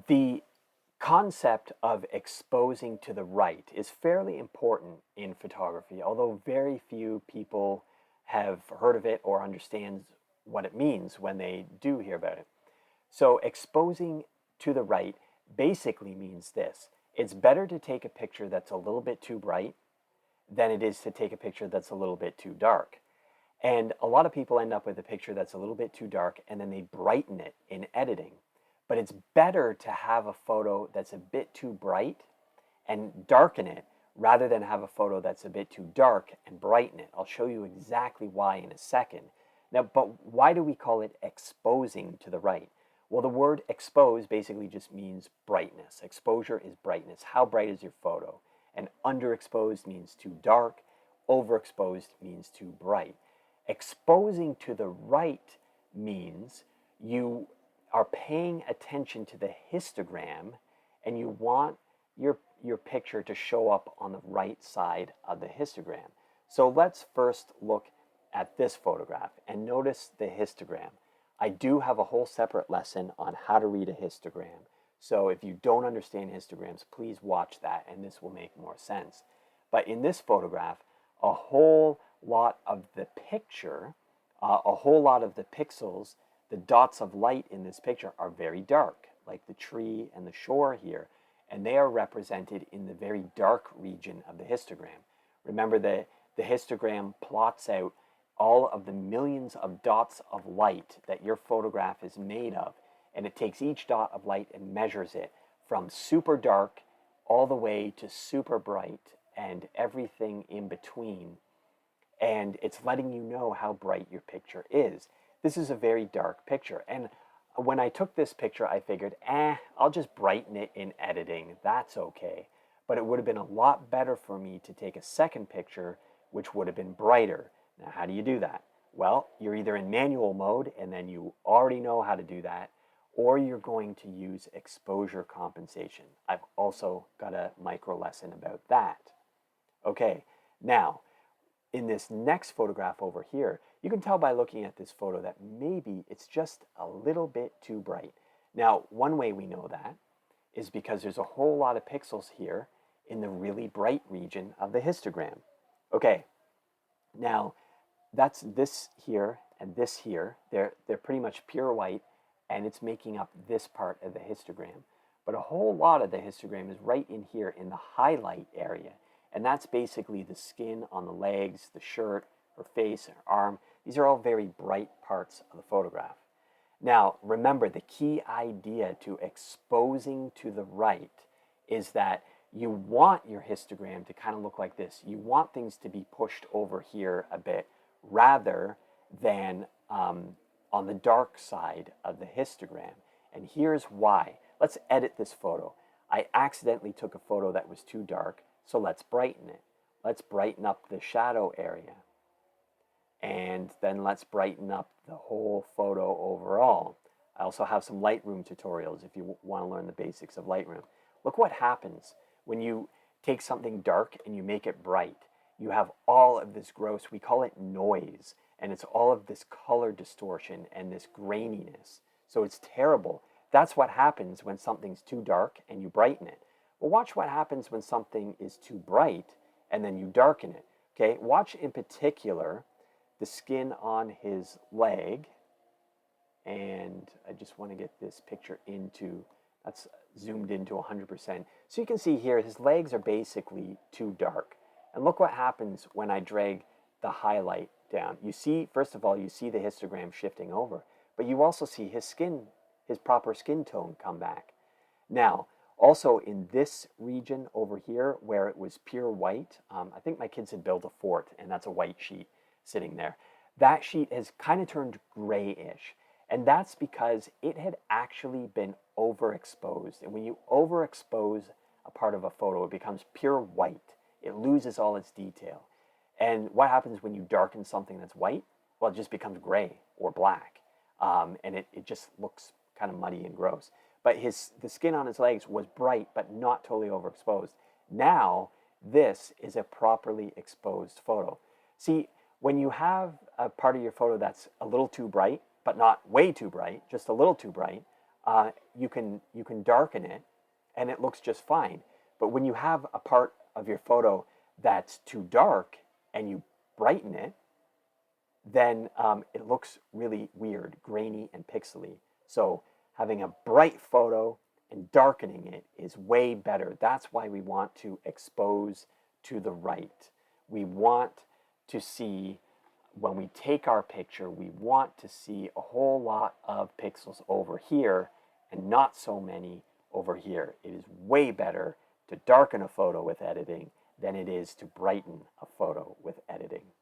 The concept of exposing to the right is fairly important in photography, although very few people have heard of it or understand what it means when they do hear about it. So exposing to the right basically means this. It's better to take a picture that's a little bit too bright than it is to take a picture that's a little bit too dark. And a lot of people end up with a picture that's a little bit too dark and then they brighten it in editing. But it's better to have a photo that's a bit too bright and darken it rather than have a photo that's a bit too dark and brighten it. I'll show you exactly why in a second. Now, but why do we call it exposing to the right? Well, the word expose basically just means brightness. Exposure is brightness. How bright is your photo? And underexposed means too dark. Overexposed means too bright. Exposing to the right means you are paying attention to the histogram and you want your picture to show up on the right side of the histogram. So let's first look at this photograph and notice the histogram. I do have a whole separate lesson on how to read a histogram. So if you don't understand histograms, please watch that and this will make more sense. But in this photograph, a whole lot of the picture, a whole lot of the pixels, the dots of light in this picture are very dark, like the tree and the shore here, and they are represented in the very dark region of the histogram. Remember, the histogram plots out all of the millions of dots of light that your photograph is made of, and it takes each dot of light and measures it from super dark all the way to super bright and everything in between. And it's letting you know how bright your picture is. This is a very dark picture. And when I took this picture, I figured, I'll just brighten it in editing. That's okay. But it would have been a lot better for me to take a second picture, which would have been brighter. Now, how do you do that? Well, you're either in manual mode, and then you already know how to do that, or you're going to use exposure compensation. I've also got a micro lesson about that. Okay, now, in this next photograph over here, you can tell by looking at this photo that maybe it's just a little bit too bright. Now, one way we know that is because there's a whole lot of pixels here in the really bright region of the histogram. Okay, now that's this here and this here. They're pretty much pure white, and it's making up this part of the histogram. But a whole lot of the histogram is right in here in the highlight area. And that's basically the skin on the legs, the shirt, her face, her arm. These are all very bright parts of the photograph. Now, remember, the key idea to exposing to the right is that you want your histogram to kind of look like this. You want things to be pushed over here a bit rather than on the dark side of the histogram. And here's why. Let's edit this photo. I accidentally took a photo that was too dark. So let's brighten it. Let's brighten up the shadow area. And then let's brighten up the whole photo overall. I also have some Lightroom tutorials if you want to learn the basics of Lightroom. Look what happens when you take something dark and you make it bright. You have all of this gross, we call it noise, and it's all of this color distortion and this graininess. So it's terrible. That's what happens when something's too dark and you brighten it. Well, watch what happens when something is too bright and then you darken it. Okay, watch in particular the skin on his leg. And I just want to get this picture into, that's zoomed into 100%. So you can see here his legs are basically too dark. And look what happens when I drag the highlight down. You see, first of all, you see the histogram shifting over, but you also see his skin, his proper skin tone come back. Now, also in this region over here where it was pure white, I think my kids had built a fort and that's a white sheet sitting there. That sheet has kind of turned grayish, and that's because it had actually been overexposed. And when you overexpose a part of a photo, it becomes pure white. It loses all its detail. And what happens when you darken something that's white? Well, it just becomes gray or black, and it just looks kind of muddy and gross. But the skin on his legs was bright, but not totally overexposed. Now, this is a properly exposed photo. See, when you have a part of your photo that's a little too bright, but not way too bright, just a little too bright, you can darken it, and it looks just fine. But when you have a part of your photo that's too dark and you brighten it, then it looks really weird, grainy and pixely. So having a bright photo and darkening it is way better. That's why we want to expose to the right. We want to see, when we take our picture, we want to see a whole lot of pixels over here and not so many over here. It is way better to darken a photo with editing than it is to brighten a photo with editing.